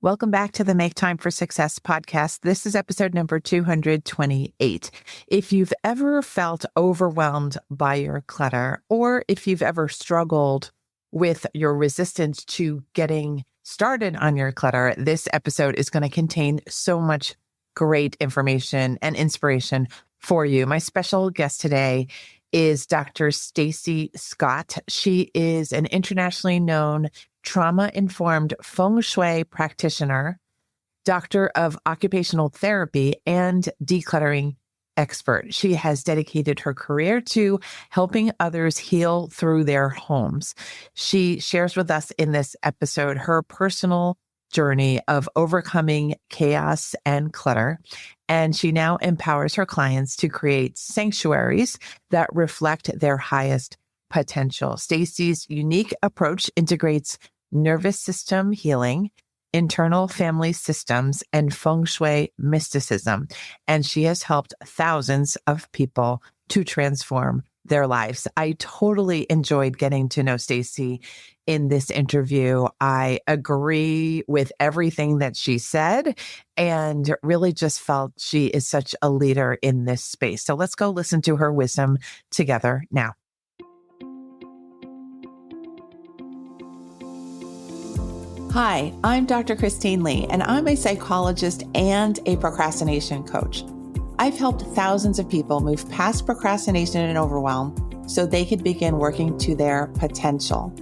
Welcome back to the Make Time for Success podcast. This is episode number 228. If you've ever felt overwhelmed by your clutter, or if you've ever struggled with your resistance to getting started on your clutter, this episode is going to contain so much great information and inspiration for you. My special guest today is Dr. Stacy Scott. She is an internationally known trauma-informed feng shui practitioner, doctor of occupational therapy, and decluttering expert. She has dedicated her career to helping others heal through their homes. She shares with us in this episode her personal journey of overcoming chaos and clutter, and she now empowers her clients to create sanctuaries that reflect their highest potential. Stacy's unique approach integrates nervous system healing, internal family systems, and feng shui mysticism. And she has helped thousands of people to transform their lives. I totally enjoyed getting to know Stacy in this interview. I agree with everything that she said and really just felt she is such a leader in this space. So let's go listen to her wisdom together now. Hi, I'm Dr. Christine Lee, and I'm a psychologist and a procrastination coach. I've helped thousands of people move past procrastination and overwhelm so they could begin working to their potential.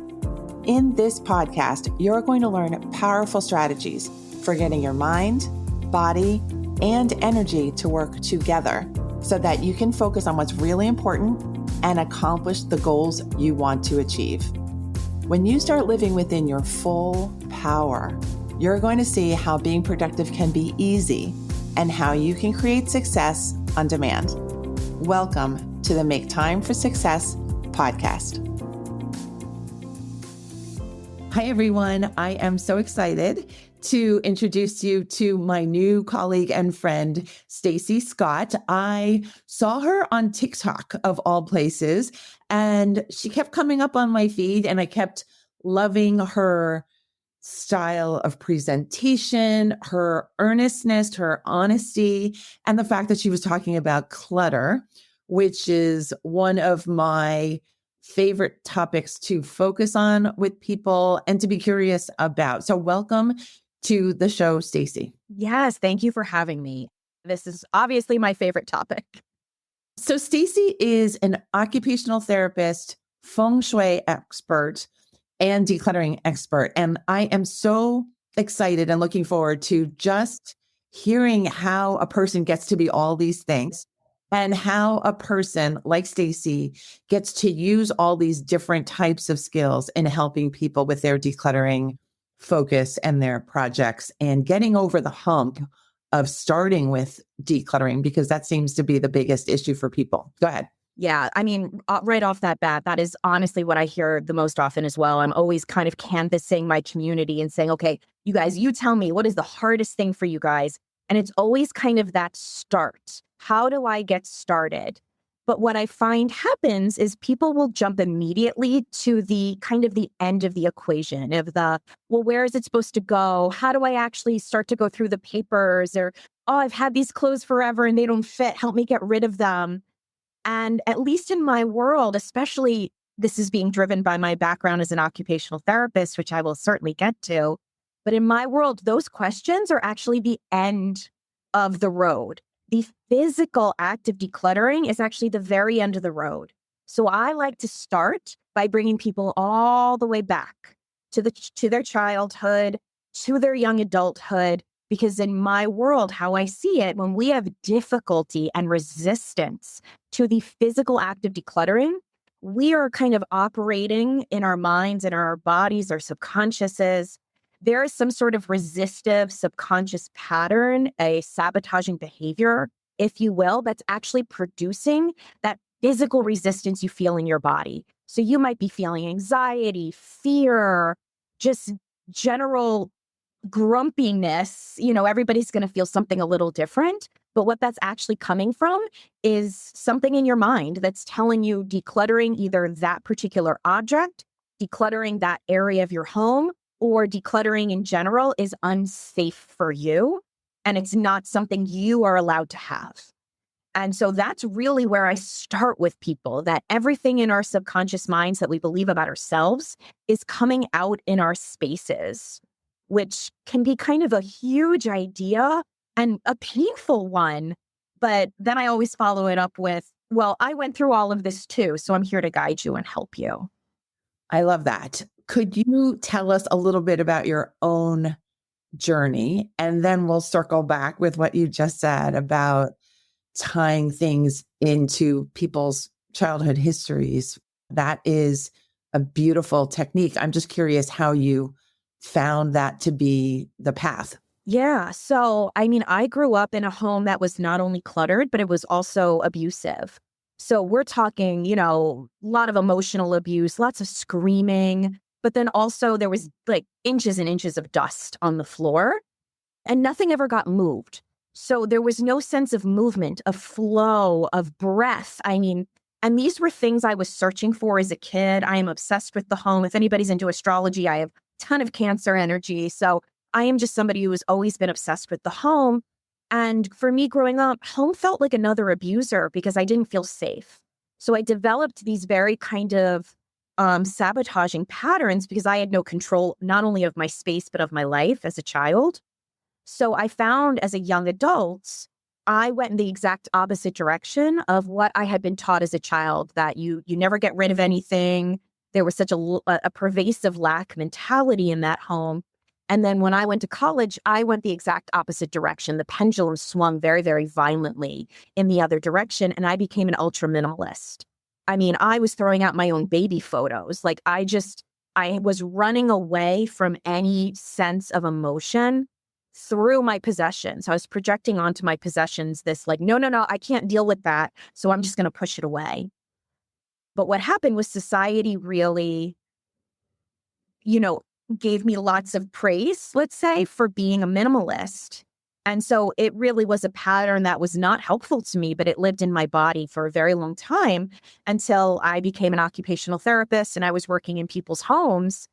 In this podcast, you're going to learn powerful strategies for getting your mind, body, and energy to work together so that you can focus on what's really important and accomplish the goals you want to achieve. When you start living within your full power, you're going to see how being productive can be easy and how you can create success on demand. Welcome to the Make Time for Success podcast. Hi, everyone. I am so excited to introduce you to my new colleague and friend, Stacy Scott. I saw her on TikTok of all places, and she kept coming up on my feed, and I kept loving her style of presentation, her earnestness, her honesty, and the fact that she was talking about clutter, which is one of my favorite topics to focus on with people and to be curious about. So welcome to the show, Stacy. Yes, thank you for having me. This is obviously my favorite topic. So Stacy is an occupational therapist, feng shui expert, and decluttering expert. And I am so excited and looking forward to just hearing how a person gets to be all these things and how a person like Stacy gets to use all these different types of skills in helping people with their decluttering focus and their projects and getting over the hump of starting with decluttering, because that seems to be the biggest issue for people. Go ahead. Yeah, I mean, right off that bat, that is honestly what I hear the most often as well. I'm always kind of canvassing my community and saying, okay, you guys, you tell me, what is the hardest thing for you guys? And it's always kind of that start. How do I get started? But what I find happens is people will jump immediately to the kind of the end of the equation of the, well, where is it supposed to go? How do I actually start to go through the papers? Or, oh, I've had these clothes forever and they don't fit. Help me get rid of them. And at least in my world, especially this is being driven by my background as an occupational therapist, which I will certainly get to. But in my world, those questions are actually the end of the road. The physical act of decluttering is actually the very end of the road. So I like to start by bringing people all the way back to their childhood, to their young adulthood, because in my world, how I see it, when we have difficulty and resistance to the physical act of decluttering, we are kind of operating in our minds and our bodies, our subconsciouses. There is some sort of resistive subconscious pattern, a sabotaging behavior, if you will, that's actually producing that physical resistance you feel in your body. So you might be feeling anxiety, fear, just general grumpiness. You know, everybody's going to feel something a little different. But what that's actually coming from is something in your mind that's telling you decluttering either that particular object, decluttering that area of your home, or decluttering in general is unsafe for you, and it's not something you are allowed to have. And so that's really where I start with people, that everything in our subconscious minds that we believe about ourselves is coming out in our spaces, which can be kind of a huge idea and a painful one. But then I always follow it up with, well, I went through all of this too, so I'm here to guide you and help you. I love that. Could you tell us a little bit about your own journey? And then we'll circle back with what you just said about tying things into people's childhood histories. That is a beautiful technique. I'm just curious how you found that to be the path. Yeah. So, I mean, I grew up in a home that was not only cluttered, but it was also abusive. So we're talking, a lot of emotional abuse, lots of screaming, but then also there was like inches and inches of dust on the floor and nothing ever got moved. So there was no sense of movement, of flow, of breath. I mean, and these were things I was searching for as a kid. I am obsessed with the home. If anybody's into astrology, I have a ton of Cancer energy. So I am just somebody who has always been obsessed with the home. And for me growing up, home felt like another abuser because I didn't feel safe. So I developed these very kind of sabotaging patterns because I had no control, not only of my space, but of my life as a child. So I found as a young adult, I went in the exact opposite direction of what I had been taught as a child, that you never get rid of anything. There was such a pervasive lack mentality in that home. And then when I went to college, I went the exact opposite direction. The pendulum swung very, very violently in the other direction, and I became an ultra minimalist. I mean, I was throwing out my own baby photos. Like I was running away from any sense of emotion through my possessions. I was projecting onto my possessions this like, no, I can't deal with that. So I'm just going to push it away. But what happened was society really, gave me lots of praise, let's say, for being a minimalist. And so it really was a pattern that was not helpful to me, but it lived in my body for a very long time until I became an occupational therapist and I was working in people's homes.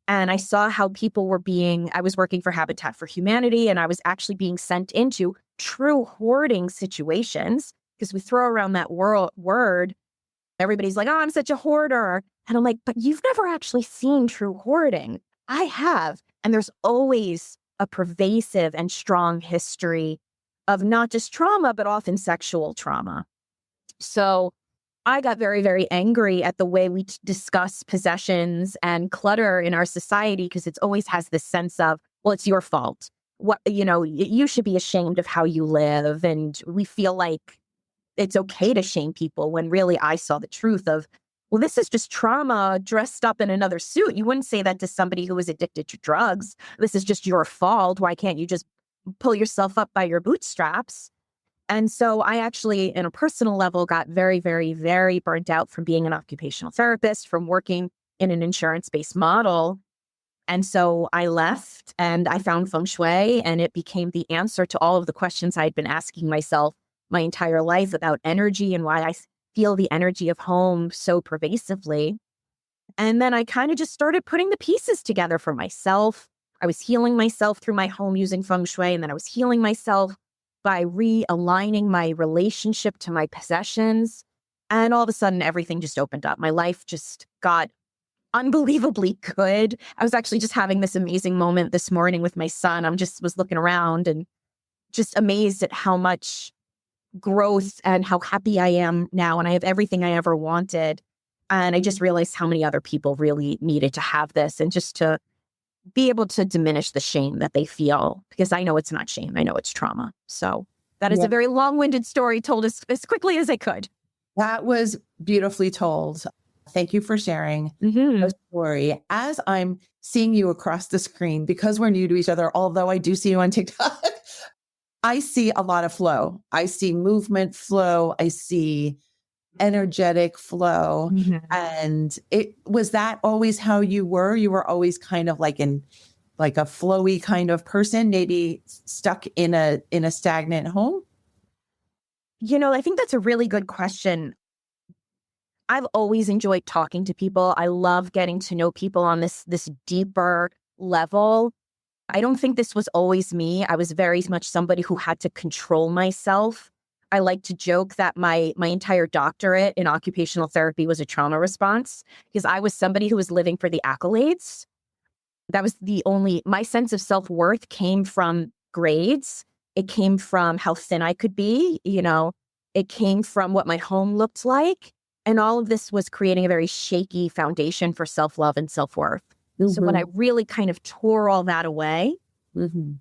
And I saw how I was working for Habitat for Humanity, and I was actually being sent into true hoarding situations because we throw around that word. Everybody's like, oh, I'm such a hoarder. And I'm like, but you've never actually seen true hoarding. I have. And there's always a pervasive and strong history of not just trauma, but often sexual trauma. So I got very, very angry at the way we discuss possessions and clutter in our society because it always has this sense of, well, it's your fault. You should be ashamed of how you live. And we feel like it's okay to shame people when really I saw the truth of, well, this is just trauma dressed up in another suit. You wouldn't say that to somebody who was addicted to drugs. This is just your fault. Why can't you just pull yourself up by your bootstraps? And so I actually, in a personal level, got very, very, very burnt out from being an occupational therapist, from working in an insurance-based model. And so I left and I found feng shui, and it became the answer to all of the questions I had been asking myself my entire life about energy and why I feel the energy of home so pervasively. And then I kind of just started putting the pieces together for myself. I was healing myself through my home using feng shui, and then I was healing myself by realigning my relationship to my possessions. And all of a sudden, everything just opened up. My life just got unbelievably good. I was actually just having this amazing moment this morning with my son. Was looking around and just amazed at how much growth and how happy I am now. And I have everything I ever wanted. And I just realized how many other people really needed to have this, and just to be able to diminish the shame that they feel, because I know it's not shame. I know it's trauma. So that is a very long-winded story told as quickly as I could. That was beautifully told. Thank you for sharing the story. As I'm seeing you across the screen, because we're new to each other, although I do see you on TikTok, I see a lot of flow. I see movement flow. I see energetic flow. And was that always how you were? You were always kind of like a flowy kind of person, maybe stuck in a stagnant home? I think that's a really good question. I've always enjoyed talking to people. I love getting to know people on this deeper level, I don't think this was always me. I was very much somebody who had to control myself. I like to joke that my entire doctorate in occupational therapy was a trauma response because I was somebody who was living for the accolades. That was my sense of self-worth came from grades. It came from how thin I could be, it came from what my home looked like. And all of this was creating a very shaky foundation for self-love and self-worth. Mm-hmm. So when I really kind of tore all that away, mm-hmm.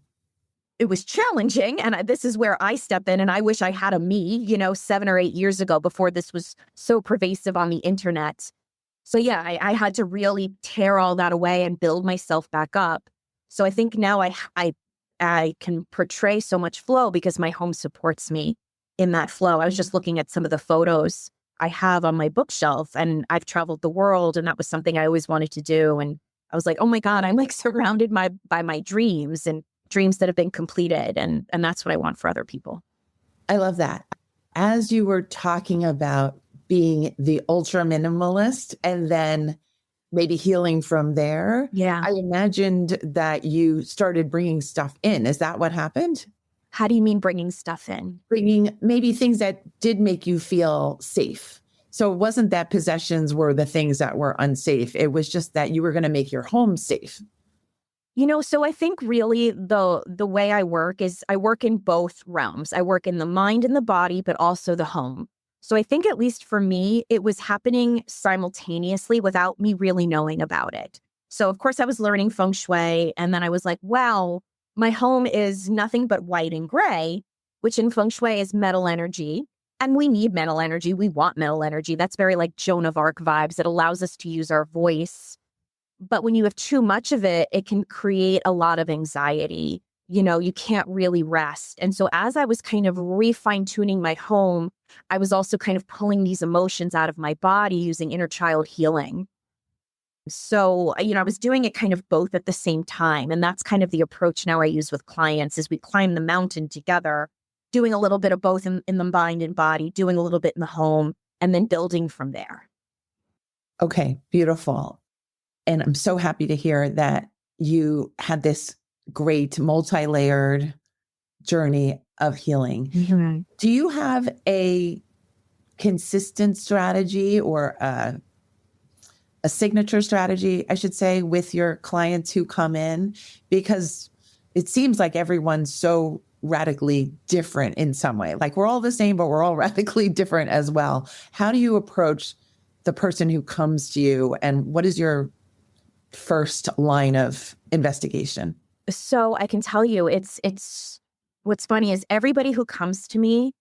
it was challenging. And this is where I step in. And I wish I had a me, 7 or 8 years ago before this was so pervasive on the internet. So yeah, I had to really tear all that away and build myself back up. So I think now I can portray so much flow because my home supports me in that flow. I was just looking at some of the photos I have on my bookshelf, and I've traveled the world, and that was something I always wanted to do. And I was like, oh my God, I'm like surrounded by my dreams and dreams that have been completed. And that's what I want for other people. I love that. As you were talking about being the ultra minimalist and then maybe healing from there, yeah, I imagined that you started bringing stuff in. Is that what happened? How do you mean bringing stuff in? Bringing maybe things that did make you feel safe. So it wasn't that possessions were the things that were unsafe. It was just that you were going to make your home safe. So I think really the way I work is I work in both realms. I work in the mind and the body, but also the home. So I think at least for me, it was happening simultaneously without me really knowing about it. So of course I was learning feng shui, and then I was like, wow, my home is nothing but white and gray, which in feng shui is metal energy. And we need metal energy. We want metal energy. That's very like Joan of Arc vibes. It allows us to use our voice. But when you have too much of it, it can create a lot of anxiety. You can't really rest. And so as I was kind of refine tuning my home, I was also kind of pulling these emotions out of my body using inner child healing. So, I was doing it kind of both at the same time. And that's kind of the approach now I use with clients is we climb the mountain together, doing a little bit of both in the mind and body, doing a little bit in the home, and then building from there. Okay, beautiful. And I'm so happy to hear that you had this great multi-layered journey of healing. Mm-hmm. Do you have a consistent strategy or a signature strategy, I should say, with your clients who come in? Because it seems like everyone's so radically different in some way. Like we're all the same, but we're all radically different as well. How do you approach the person who comes to you, and what is your first line of investigation? So I can tell you, it's what's funny is everybody who comes to me,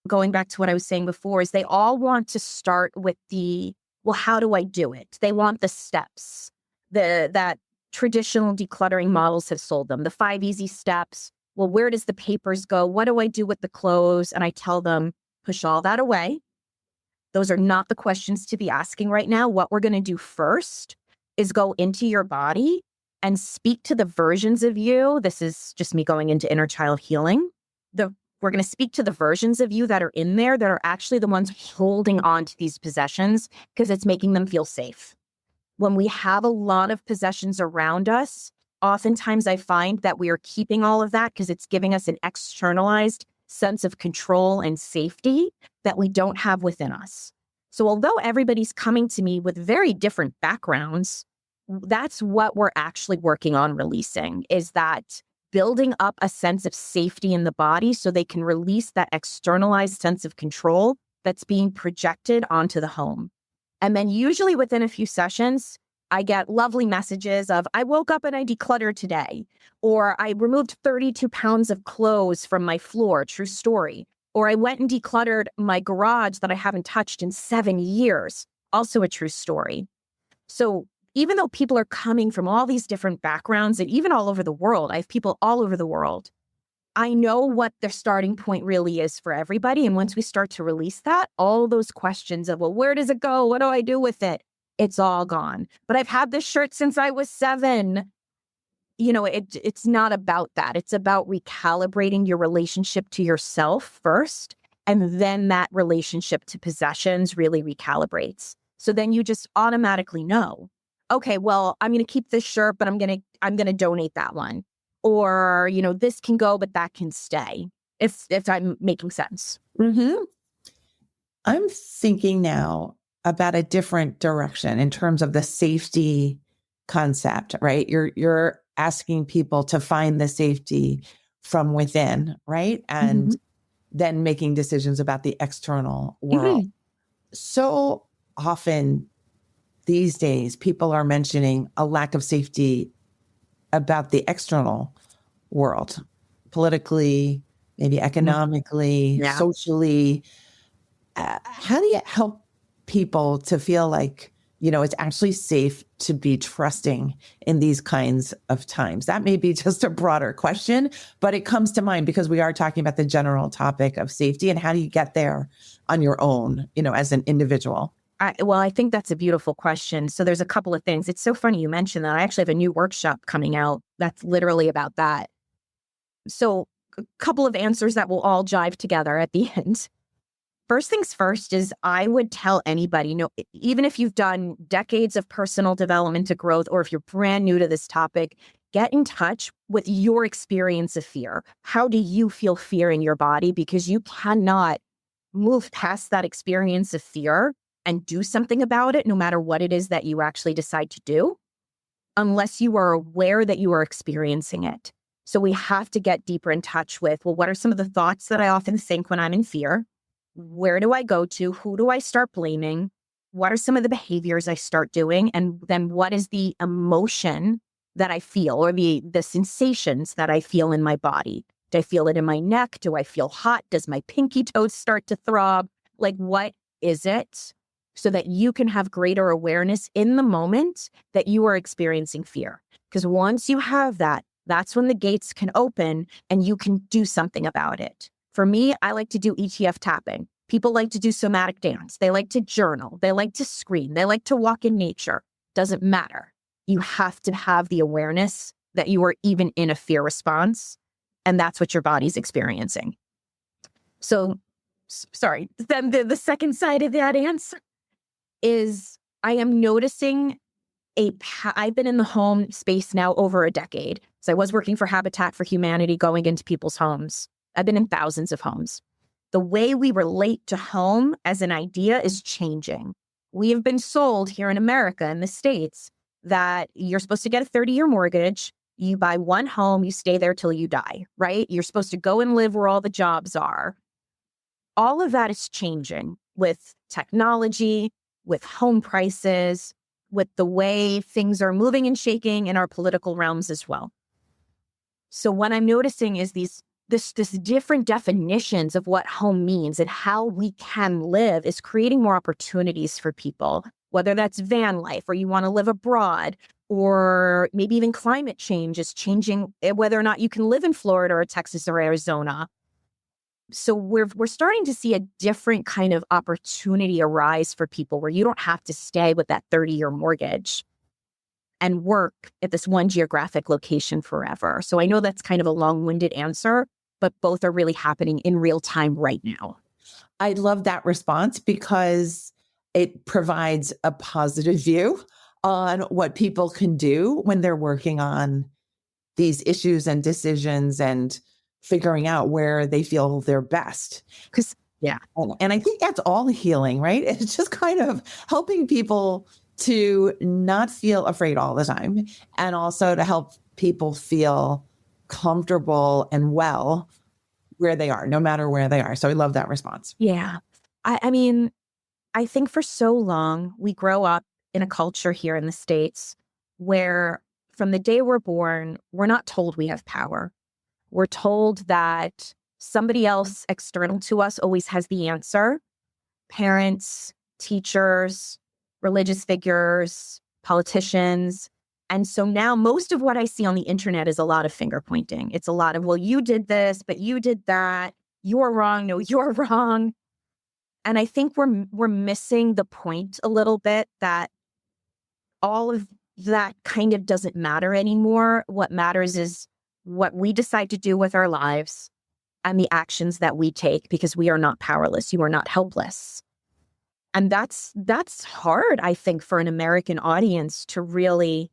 going back to what I was saying before, is they all want to start with well, how do I do it? They want the steps that traditional decluttering models have sold them, the 5 easy steps. Well, where does the papers go? What do I do with the clothes? And I tell them, push all that away. Those are not the questions to be asking right now. What we're going to do first is go into your body and speak to the versions of you. This is just me going into inner child healing. We're going to speak to the versions of you that are in there that are actually the ones holding on to these possessions because it's making them feel safe. When we have a lot of possessions around us, oftentimes I find that we are keeping all of that because it's giving us an externalized sense of control and safety that we don't have within us. So although everybody's coming to me with very different backgrounds, that's what we're actually working on releasing, is that building up a sense of safety in the body so they can release that externalized sense of control that's being projected onto the home. And then usually within a few sessions, I get lovely messages of, I woke up and I decluttered today, or I removed 32 pounds of clothes from my floor, true story, or I went and decluttered my garage that I haven't touched in 7 years, also a true story. So even though people are coming from all these different backgrounds and even all over the world, I have people all over the world, I know what their starting point really is for everybody. And once we start to release that, all those questions of, well, where does it go? What do I do with it? It's all gone. But I've had this shirt since I was 7. It's not about that. It's about recalibrating your relationship to yourself first. And then that relationship to possessions really recalibrates. So then you just automatically know, okay, well, I'm going to keep this shirt, but I'm going to donate that one. Or, this can go, but that can stay. If I'm making sense. Mm-hmm. I'm thinking now about a different direction in terms of the safety concept, right? You're asking people to find the safety from within, right? And then making decisions about the external world. So often these days, people are mentioning a lack of safety about the external world, politically, maybe economically, Yeah. socially. How do you help people to feel like, it's actually safe to be trusting in these kinds of times? That may be just a broader question, but it comes to mind because we are talking about the general topic of safety and how do you get there on your own, as an individual? I think that's a beautiful question. So there's a couple of things. It's so funny you mentioned that. I actually have a new workshop coming out that's literally about that. So a couple of answers that will all jive together at the end. First things first is I would tell anybody, even if you've done decades of personal development to growth, or if you're brand new to this topic, get in touch with your experience of fear. How do you feel fear in your body? Because you cannot move past that experience of fear and do something about it, no matter what it is that you actually decide to do, unless you are aware that you are experiencing it. So we have to get deeper in touch with, well, what are some of the thoughts that I often think when I'm in fear? Where do I go to? Who do I start blaming? What are some of the behaviors I start doing? And then what is the emotion that I feel, or the sensations that I feel in my body? Do I feel it in my neck? Do I feel hot? Does my pinky toes start to throb? Like, what is it? So that you can have greater awareness in the moment that you are experiencing fear. Because once you have that, that's when the gates can open and you can do something about it. For me, I like to do ETF tapping. People like to do somatic dance. They like to journal. They like to scream. They like to walk in nature. Doesn't matter. You have to have the awareness that you are even in a fear response, and that's what your body's experiencing. So, sorry. Then the second side of that answer is I am noticing I've been in the home space now over a decade. So I was working for Habitat for Humanity, going into people's homes. I've been in thousands of homes. The way we relate to home as an idea is changing. We have been sold here in America, in the States, that you're supposed to get a 30-year mortgage. You buy one home, you stay there till you die, right? You're supposed to go and live where all the jobs are. All of that is changing with technology, with home prices, with the way things are moving and shaking in our political realms as well. So what I'm noticing is this different definitions of what home means and how we can live is creating more opportunities for people, whether that's van life or you want to live abroad, or maybe even climate change is changing whether or not you can live in Florida or Texas or Arizona. So we're starting to see a different kind of opportunity arise for people where you don't have to stay with that 30-year mortgage and work at this one geographic location forever. So I know that's kind of a long-winded answer, but both are really happening in real time right now. I love that response because it provides a positive view on what people can do when they're working on these issues and decisions and figuring out where they feel they're best. Yeah. And I think that's all healing, right? It's just kind of helping people to not feel afraid all the time, and also to help people feel comfortable and well where they are, no matter where they are. So I love that response. Yeah. I mean, I think for so long, we grow up in a culture here in the States where from the day we're born, we're not told we have power. We're told that somebody else external to us always has the answer. Parents, teachers, religious figures, politicians. And so now most of what I see on the internet is a lot of finger pointing. It's a lot of, well, you did this, but you did that. You're wrong. No, you're wrong. And I think we're missing the point a little bit, that all of that kind of doesn't matter anymore. What matters is what we decide to do with our lives and the actions that we take, because we are not powerless. You are not helpless. And that's hard, I think, for an American audience to really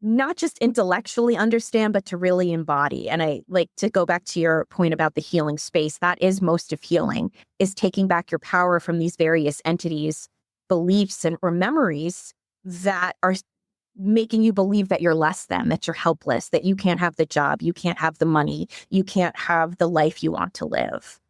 not just intellectually understand, but to really embody. And I like to go back to your point about the healing space. That is most of healing, is taking back your power from these various entities, beliefs, or memories that are making you believe that you're less than, that you're helpless, that you can't have the job, you can't have the money, you can't have the life you want to live.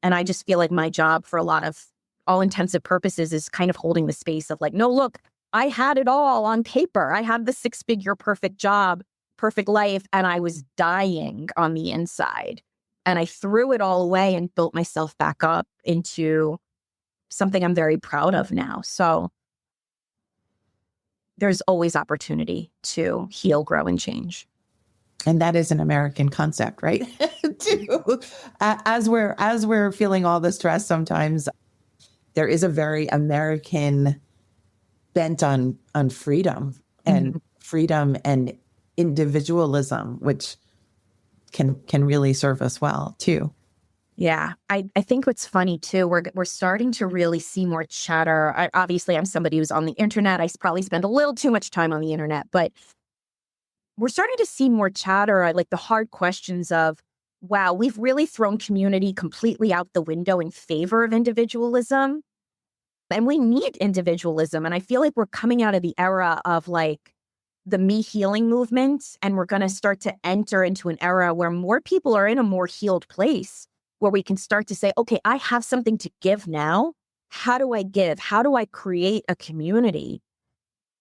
And I just feel like my job, for a lot of all intensive purposes, is kind of holding the space of like, no, look, I had it all on paper. I had the 6-figure perfect job, perfect life, and I was dying on the inside. And I threw it all away and built myself back up into something I'm very proud of now. So there's always opportunity to heal, grow, and change. And that is an American concept, right? Too. As we're feeling all the stress, sometimes there is a very American bent on freedom and freedom and individualism, which can really serve us well too. Yeah, I think what's funny too, we're starting to really see more chatter. Obviously, I'm somebody who's on the internet. I probably spend a little too much time on the internet, but we're starting to see more chatter, like the hard questions of, wow, we've really thrown community completely out the window in favor of individualism. And we need individualism. And I feel like we're coming out of the era of like the me healing movement. And we're going to start to enter into an era where more people are in a more healed place, where we can start to say, okay, I have something to give now. How do I give? How do I create a community?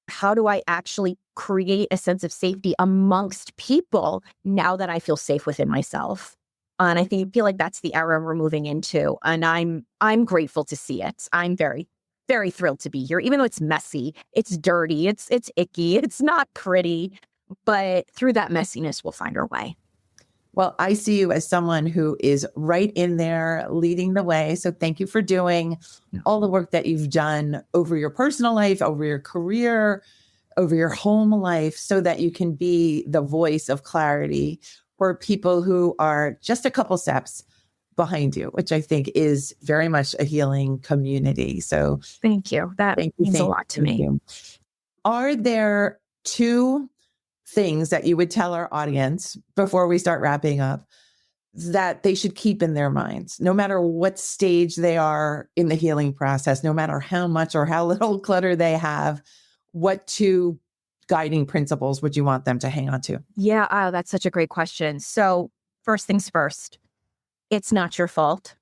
How do I actually create a sense of safety amongst people now that I feel safe within myself? And I feel like that's the era we're moving into. And I'm grateful to see it. I'm very, very thrilled to be here, even though it's messy, it's dirty, it's icky, it's not pretty. But through that messiness, we'll find our way. Well, I see you as someone who is right in there leading the way. So thank you for doing all the work that you've done over your personal life, over your career, over your home life, so that you can be the voice of clarity for people who are just a couple steps behind you, which I think is very much a healing community. So thank you. That means a lot to me. Are there two things that you would tell our audience before we start wrapping up that they should keep in their minds, no matter what stage they are in the healing process, no matter how much or how little clutter they have? What two guiding principles would you want them to hang on to? Yeah, that's such a great question. So first things first, it's not your fault.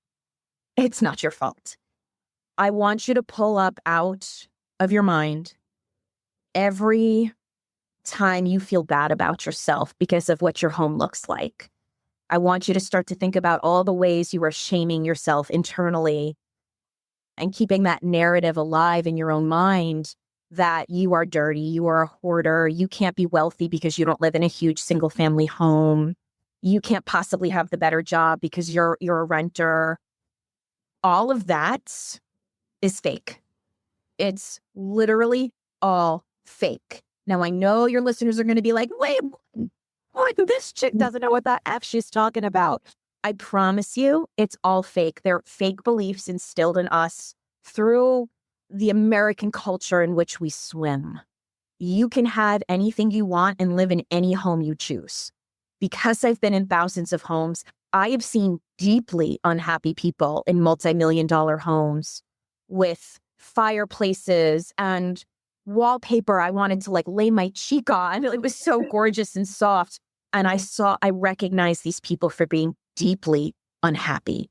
It's not your fault. I want you to pull up out of your mind every time you feel bad about yourself because of what your home looks like. I want you to start to think about all the ways you are shaming yourself internally and keeping that narrative alive in your own mind that you are dirty, you are a hoarder, you can't be wealthy because you don't live in a huge single family home. You can't possibly have the better job because you're a renter. All of that is fake. It's literally all fake. Now, I know your listeners are going to be like, wait, what? This chick doesn't know what the F she's talking about. I promise you, it's all fake. They're fake beliefs instilled in us through the American culture in which we swim. You can have anything you want and live in any home you choose. Because I've been in thousands of homes, I have seen deeply unhappy people in multi-million-dollar homes with fireplaces and wallpaper I wanted to like lay my cheek on. It was so gorgeous and soft. And I recognized these people for being deeply unhappy.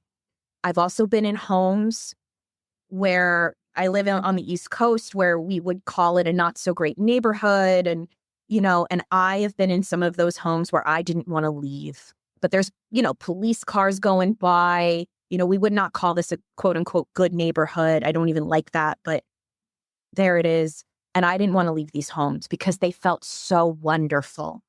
I've also been in homes where I live on the East Coast where we would call it a not so great neighborhood. And, and I have been in some of those homes where I didn't want to leave, but there's, police cars going by. We would not call this a quote unquote good neighborhood. I don't even like that, but there it is. And I didn't want to leave these homes because they felt so wonderful.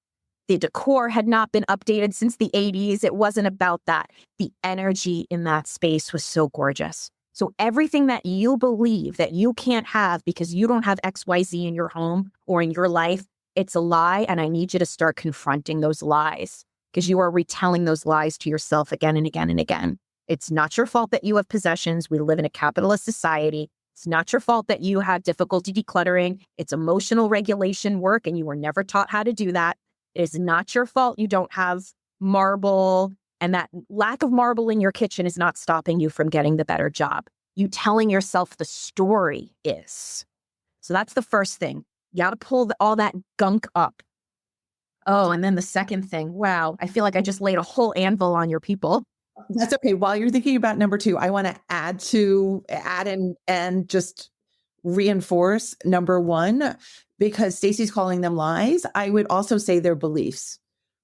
The decor had not been updated since the 80s. It wasn't about that. The energy in that space was so gorgeous. So everything that you believe that you can't have because you don't have XYZ in your home or in your life, it's a lie. And I need you to start confronting those lies because you are retelling those lies to yourself again and again and again. It's not your fault that you have possessions. We live in a capitalist society. It's not your fault that you have difficulty decluttering. It's emotional regulation work, and you were never taught how to do that. It is not your fault you don't have marble, and that lack of marble in your kitchen is not stopping you from getting the better job. You telling yourself the story is. So that's the first thing. You got to pull all that gunk up. Oh, and then the second thing, wow, I feel like I just laid a whole anvil on your people. That's okay. While you're thinking about number 2, I want to add in and just reinforce number 1, because Stacy's calling them lies. I would also say they're beliefs,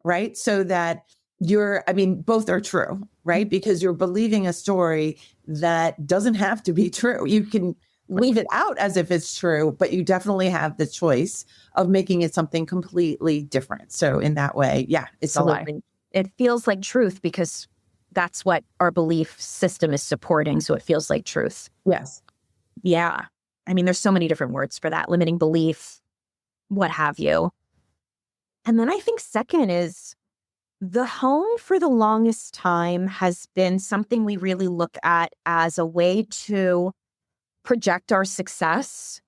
right? So that both are true, right? Because you're believing a story that doesn't have to be true. You can leave it out as if it's true, but you definitely have the choice of making it something completely different. So in that way, yeah, it's Absolutely. a lie. It feels like truth because that's what our belief system is supporting. So it feels like truth. Yes. Yeah. I mean, there's so many different words for that, limiting belief, what have you. And then I think second is the home for the longest time has been something we really look at as a way to project our success.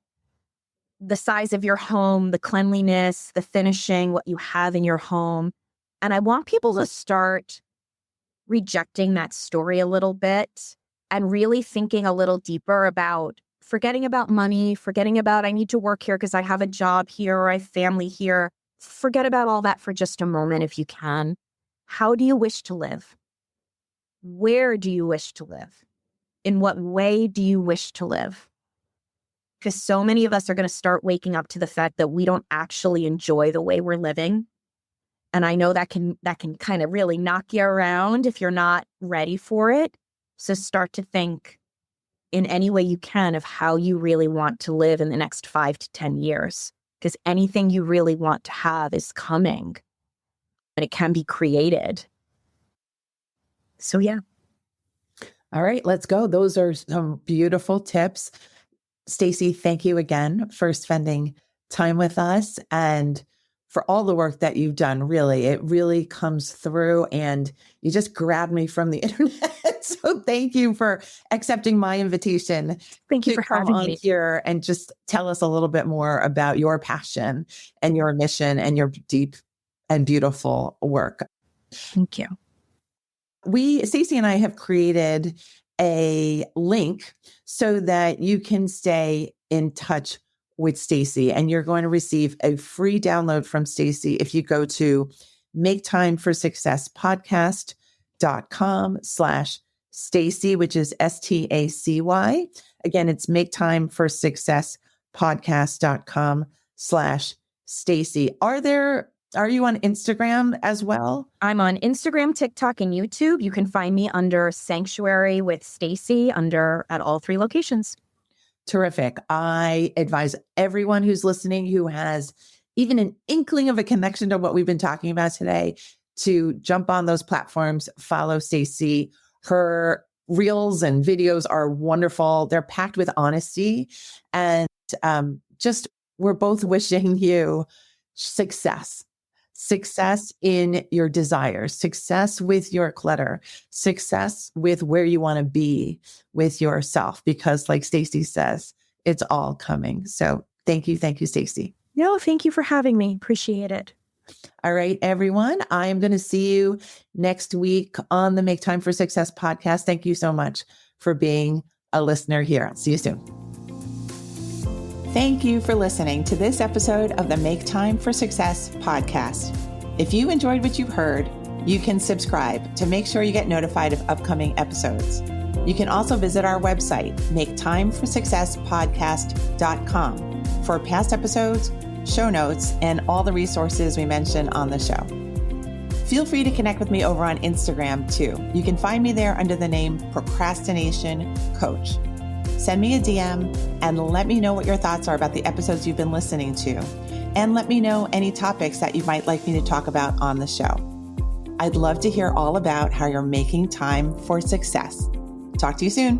The size of your home, the cleanliness, the finishing, what you have in your home. And I want people to start rejecting that story a little bit and really thinking a little deeper about forgetting about money, forgetting about I need to work here because I have a job here or I have family here. Forget about all that for just a moment if you can. How do you wish to live? Where do you wish to live? In what way do you wish to live? Because so many of us are going to start waking up to the fact that we don't actually enjoy the way we're living. And I know that can kind of really knock you around if you're not ready for it. So start to think in any way you can of how you really want to live in the next 5 to 10 years. Because anything you really want to have is coming and it can be created. So yeah. All right, let's go. Those are some beautiful tips. Stacy, thank you again for spending time with us and for all the work that you've done. Really, it really comes through, and you just grabbed me from the internet. So thank you for accepting my invitation. Thank you for come having on me here and just tell us a little bit more about your passion and your mission and your deep and beautiful work. Thank you. Stacy and I have created a link so that you can stay in touch with Stacy, and you're going to receive a free download from Stacy if you go to maketimeforsuccesspodcast.com/Stacy, which is STACY. Again, it's maketimeforsuccesspodcast.com/Stacy. Are you on Instagram as well? I'm on Instagram, TikTok, and YouTube. You can find me under Sanctuary with Stacy at all 3 locations. Terrific. I advise everyone who's listening who has even an inkling of a connection to what we've been talking about today to jump on those platforms, follow Stacy. Her reels and videos are wonderful. They're packed with honesty. And we're both wishing you success in your desires, success with your clutter, success with where you want to be with yourself, because like Stacy says, it's all coming. So thank you, Stacy. No, thank you for having me. Appreciate it. All right, everyone. I am going to see you next week on the Make Time for Success podcast. Thank you so much for being a listener here. I'll see you soon. Thank you for listening to this episode of the Make Time for Success podcast. If you enjoyed what you've heard, you can subscribe to make sure you get notified of upcoming episodes. You can also visit our website, maketimeforsuccesspodcast.com, for past episodes, show notes, and all the resources we mention on the show. Feel free to connect with me over on Instagram too. You can find me there under the name Procrastination Coach. Send me a DM and let me know what your thoughts are about the episodes you've been listening to. And let me know any topics that you might like me to talk about on the show. I'd love to hear all about how you're making time for success. Talk to you soon.